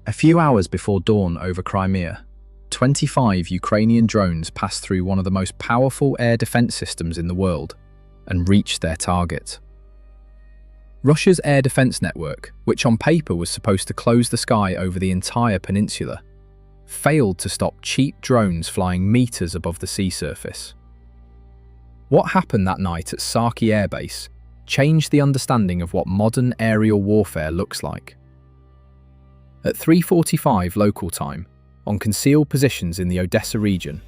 A few hours before dawn over Crimea, 25 Ukrainian drones passed through one of the most powerful air defense systems in the world and reached their target. Russia's air defense network, which on paper was supposed to close the sky over the entire peninsula, failed to stop cheap drones flying meters above the sea surface. What happened that night at Saky Air Base changed the understanding of what modern aerial warfare looks like. At 3:45 local time, on concealed positions in the Odessa region,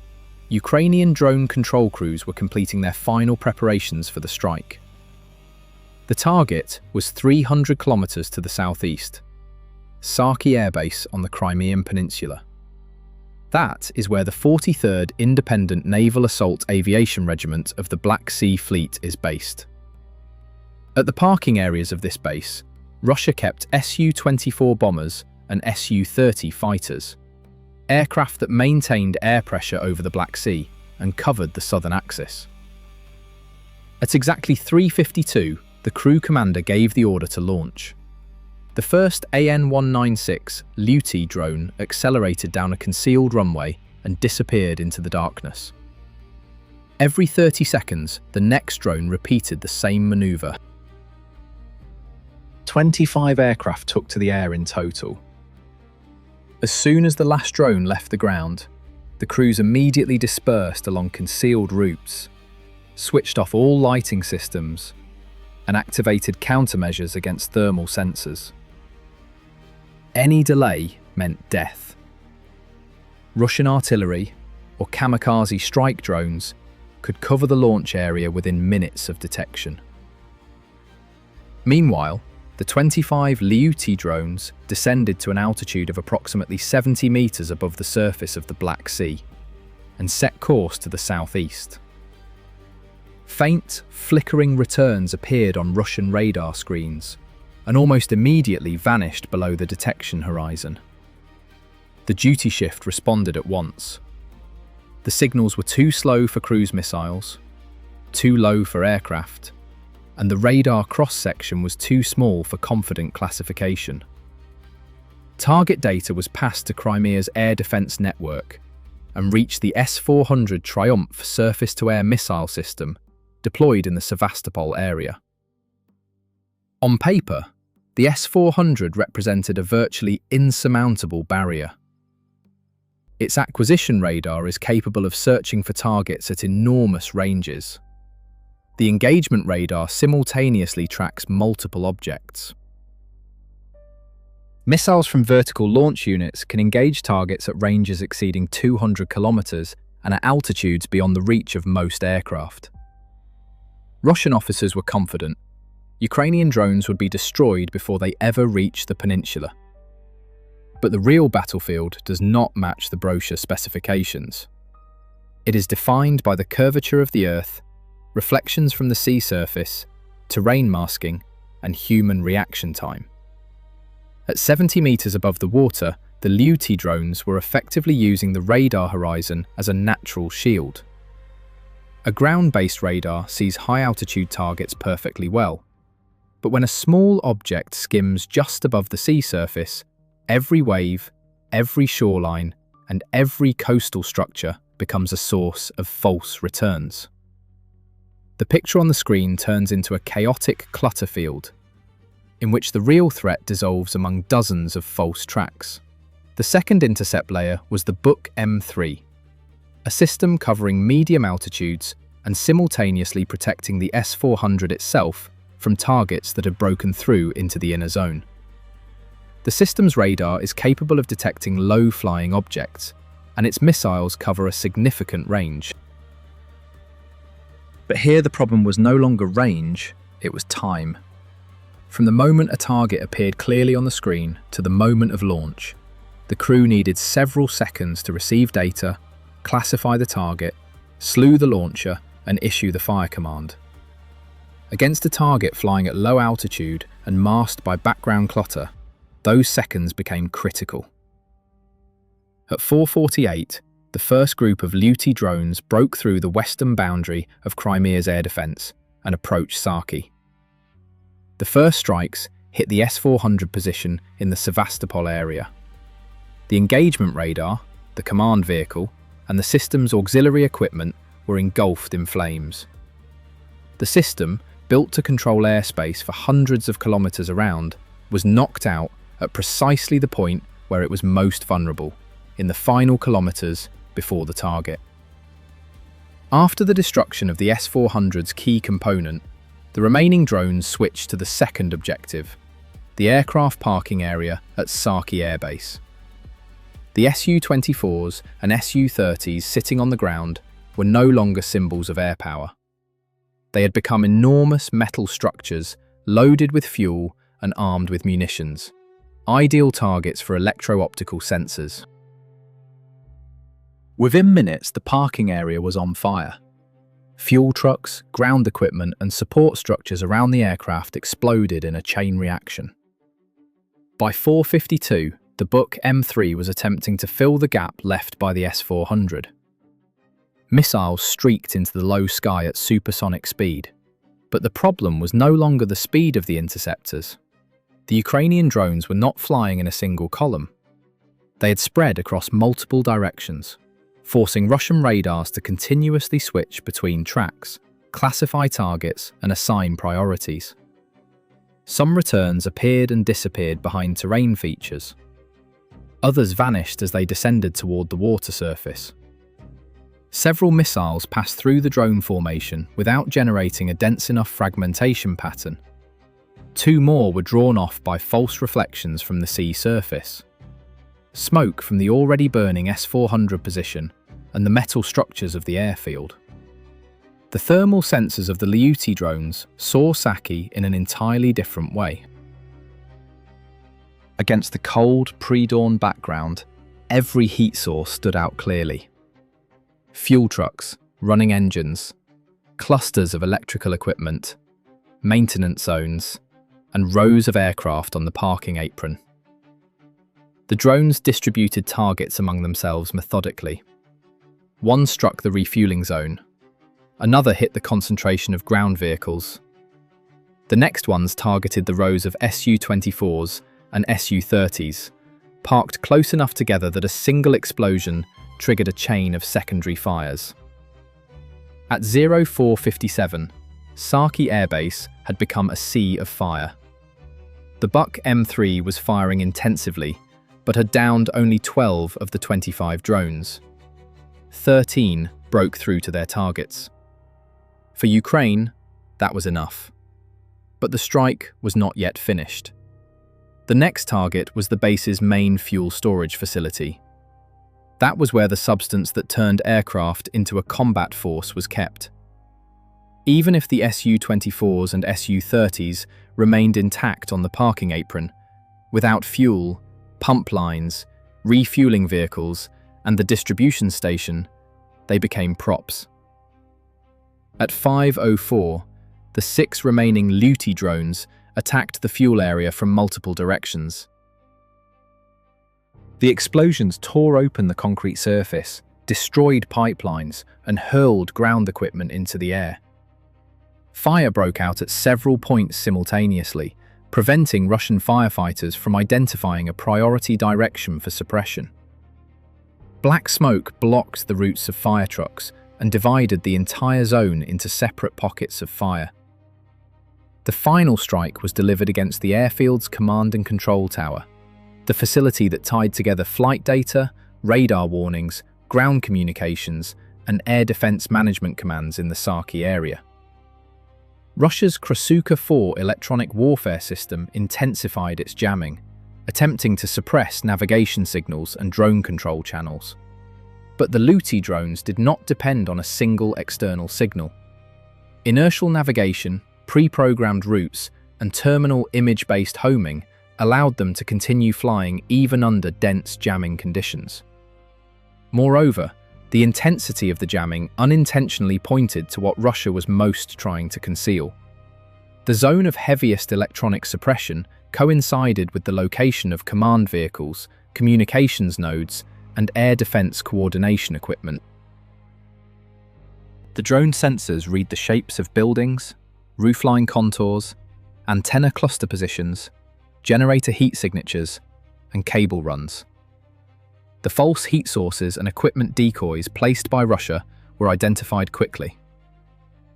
Ukrainian drone control crews were completing their final preparations for the strike. The target was 300 kilometers to the southeast, Saky Air Base on the Crimean Peninsula. That is where the 43rd Independent Naval Assault Aviation Regiment of the Black Sea Fleet is based. At the parking areas of this base, Russia kept Su-24 bombers and Su-30 fighters, aircraft that maintained air pressure over the Black Sea and covered the southern axis. At exactly 3:52, the crew commander gave the order to launch. The first AN-196 Lyuty drone accelerated down a concealed runway and disappeared into the darkness. Every 30 seconds, the next drone repeated the same maneuver. 25 aircraft took to the air in total. As soon as the last drone left the ground, the crews immediately dispersed along concealed routes, switched off all lighting systems, and activated countermeasures against thermal sensors. Any delay meant death. Russian artillery, or kamikaze strike drones, could cover the launch area within minutes of detection. Meanwhile, the 25 Lyuty drones descended to an altitude of approximately 70 meters above the surface of the Black Sea and set course to the southeast. Faint, flickering returns appeared on Russian radar screens and almost immediately vanished below the detection horizon. The duty shift responded at once. The signals were too slow for cruise missiles, too low for aircraft, and the radar cross-section was too small for confident classification. Target data was passed to Crimea's air defense network and reached the S-400 Triumph surface-to-air missile system deployed in the Sevastopol area. On paper, the S-400 represented a virtually insurmountable barrier. Its acquisition radar is capable of searching for targets at enormous ranges. The engagement radar simultaneously tracks multiple objects. Missiles from vertical launch units can engage targets at ranges exceeding 200 kilometers and at altitudes beyond the reach of most aircraft. Russian officers were confident Ukrainian drones would be destroyed before they ever reached the peninsula. But the real battlefield does not match the brochure specifications. It is defined by the curvature of the Earth, reflections from the sea surface, terrain masking, and human reaction time. At 70 meters above the water, the Lyuty drones were effectively using the radar horizon as a natural shield. A ground-based radar sees high-altitude targets perfectly well, but when a small object skims just above the sea surface, every wave, every shoreline, and every coastal structure becomes a source of false returns. The picture on the screen turns into a chaotic clutter field, in which the real threat dissolves among dozens of false tracks. The second intercept layer was the Buk M3, a system covering medium altitudes and simultaneously protecting the S-400 itself from targets that had broken through into the inner zone. The system's radar is capable of detecting low-flying objects, and its missiles cover a significant range. But here the problem was no longer range, it was time. From the moment a target appeared clearly on the screen to the moment of launch, the crew needed several seconds to receive data, classify the target, slew the launcher, and issue the fire command. Against a target flying at low altitude and masked by background clutter, those seconds became critical. At 4:48, the first group of Lyuty drones broke through the western boundary of Crimea's air defense and approached Saky. The first strikes hit the S-400 position in the Sevastopol area. The engagement radar, the command vehicle, and the system's auxiliary equipment were engulfed in flames. The system, built to control airspace for hundreds of kilometers around, was knocked out at precisely the point where it was most vulnerable, in the final kilometers before the target. After the destruction of the S-400's key component, the remaining drones switched to the second objective, the aircraft parking area at Saky Air Base. The Su-24s and Su-30s sitting on the ground were no longer symbols of air power. They had become enormous metal structures loaded with fuel and armed with munitions, ideal targets for electro-optical sensors. Within minutes, the parking area was on fire. Fuel trucks, ground equipment, and support structures around the aircraft exploded in a chain reaction. By 4:52, the Buk M3 was attempting to fill the gap left by the S-400. Missiles streaked into the low sky at supersonic speed, but the problem was no longer the speed of the interceptors. The Ukrainian drones were not flying in a single column. They had spread across multiple directions, forcing Russian radars to continuously switch between tracks, classify targets, and assign priorities. Some returns appeared and disappeared behind terrain features. Others vanished as they descended toward the water surface. Several missiles passed through the drone formation without generating a dense enough fragmentation pattern. 2 more were drawn off by false reflections from the sea surface. Smoke from the already burning S-400 position and the metal structures of the airfield. The thermal sensors of the Lyuty drones saw Saky in an entirely different way. Against the cold, pre-dawn background, every heat source stood out clearly. Fuel trucks, running engines, clusters of electrical equipment, maintenance zones, and rows of aircraft on the parking apron. The drones distributed targets among themselves methodically. One struck the refueling zone. Another hit the concentration of ground vehicles. The next ones targeted the rows of Su-24s and Su-30s, parked close enough together that a single explosion triggered a chain of secondary fires. At 04:57, Saky Air Base had become a sea of fire. The Buk M3 was firing intensively, but had downed only 12 of the 25 drones. 13 broke through to their targets. For Ukraine, that was enough. But the strike was not yet finished. The next target was the base's main fuel storage facility. That was where the substance that turned aircraft into a combat force was kept. Even if the Su-24s and Su-30s remained intact on the parking apron, without fuel, pump lines, refueling vehicles, and the distribution station, they became props. At 5:04, the 6 remaining Lyuty drones attacked the fuel area from multiple directions. The explosions tore open the concrete surface, destroyed pipelines, and hurled ground equipment into the air. Fire broke out at several points simultaneously, preventing Russian firefighters from identifying a priority direction for suppression. Black smoke blocked the routes of fire trucks and divided the entire zone into separate pockets of fire. The final strike was delivered against the airfield's command and control tower, the facility that tied together flight data, radar warnings, ground communications, and air defense management commands in the Saky area. Russia's Krasuka-4 electronic warfare system intensified its jamming, attempting to suppress navigation signals and drone control channels. But the Lyuty drones did not depend on a single external signal. Inertial navigation, pre-programmed routes, and terminal image-based homing allowed them to continue flying even under dense jamming conditions. Moreover, the intensity of the jamming unintentionally pointed to what Russia was most trying to conceal. The zone of heaviest electronic suppression coincided with the location of command vehicles, communications nodes, and air defense coordination equipment. The drone sensors read the shapes of buildings, roofline contours, antenna cluster positions, generator heat signatures, and cable runs. The false heat sources and equipment decoys placed by Russia were identified quickly.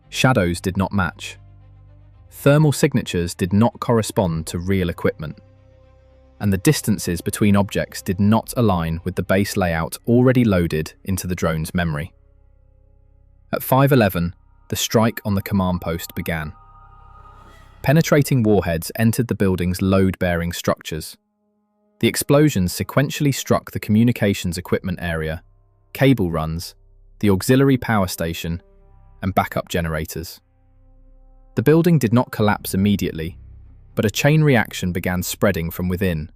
Shadows did not match. Thermal signatures did not correspond to real equipment. And the distances between objects did not align with the base layout already loaded into the drone's memory. At 5:11, the strike on the command post began. Penetrating warheads entered the building's load-bearing structures. The explosions sequentially struck the communications equipment area, cable runs, the auxiliary power station, and backup generators. The building did not collapse immediately, but a chain reaction began spreading from within.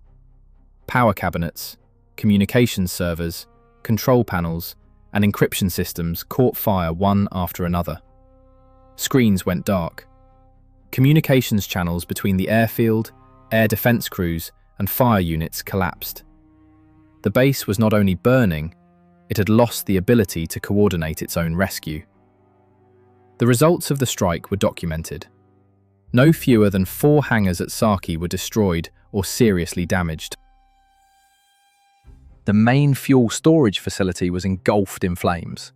Power cabinets, communications servers, control panels, and encryption systems caught fire one after another. Screens went dark. Communications channels between the airfield, air defense crews, and fire units collapsed. The base was not only burning, it had lost the ability to coordinate its own rescue. The results of the strike were documented. No fewer than 4 hangars at Saky were destroyed or seriously damaged. The main fuel storage facility was engulfed in flames.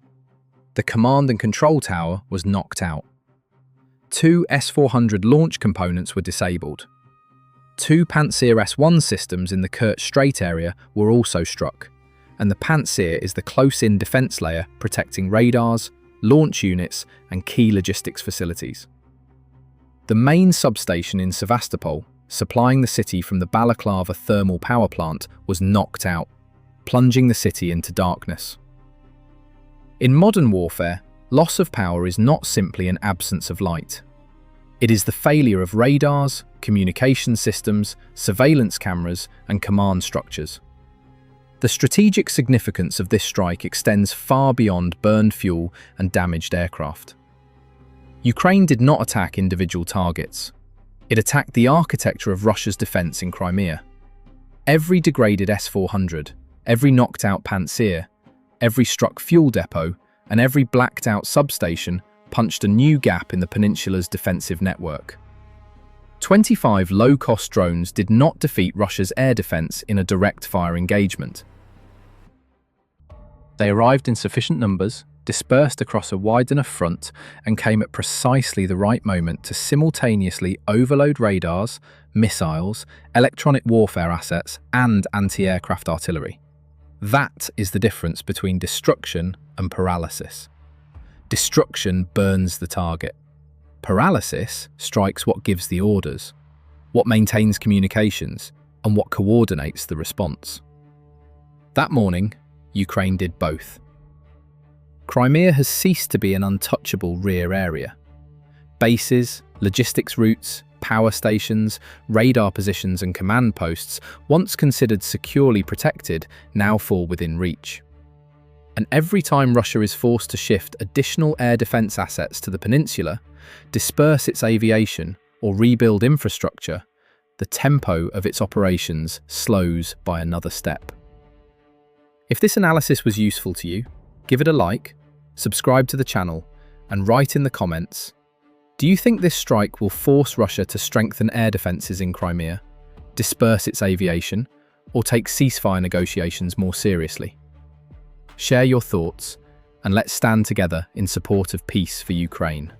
The command and control tower was knocked out. 2 S-400 launch components were disabled. 2 Pantsir S-1 systems in the Kerch Strait area were also struck, and the Pantsir is the close-in defense layer protecting radars, launch units, and key logistics facilities. The main substation in Sevastopol, supplying the city from the Balaklava thermal power plant, was knocked out, plunging the city into darkness. In modern warfare, loss of power is not simply an absence of light. It is the failure of radars, communication systems, surveillance cameras, and command structures. The strategic significance of this strike extends far beyond burned fuel and damaged aircraft. Ukraine did not attack individual targets. It attacked the architecture of Russia's defense in Crimea. Every degraded S-400, every knocked-out Pantsir, every struck fuel depot, and every blacked-out substation punched a new gap in the peninsula's defensive network. 25 low-cost drones did not defeat Russia's air defense in a direct-fire engagement. They arrived in sufficient numbers, dispersed across a wide enough front, and came at precisely the right moment to simultaneously overload radars, missiles, electronic warfare assets, and anti-aircraft artillery. That is the difference between destruction and paralysis. Destruction burns the target. Paralysis strikes what gives the orders, what maintains communications, and what coordinates the response. That morning, Ukraine did both. Crimea has ceased to be an untouchable rear area. Bases, logistics routes, power stations, radar positions, and command posts, once considered securely protected, now fall within reach. And every time Russia is forced to shift additional air defense assets to the peninsula, disperse its aviation, or rebuild infrastructure, the tempo of its operations slows by another step. If this analysis was useful to you, give it a like, subscribe to the channel, and write in the comments, do you think this strike will force Russia to strengthen air defences in Crimea, disperse its aviation, or take ceasefire negotiations more seriously? Share your thoughts, and let's stand together in support of peace for Ukraine.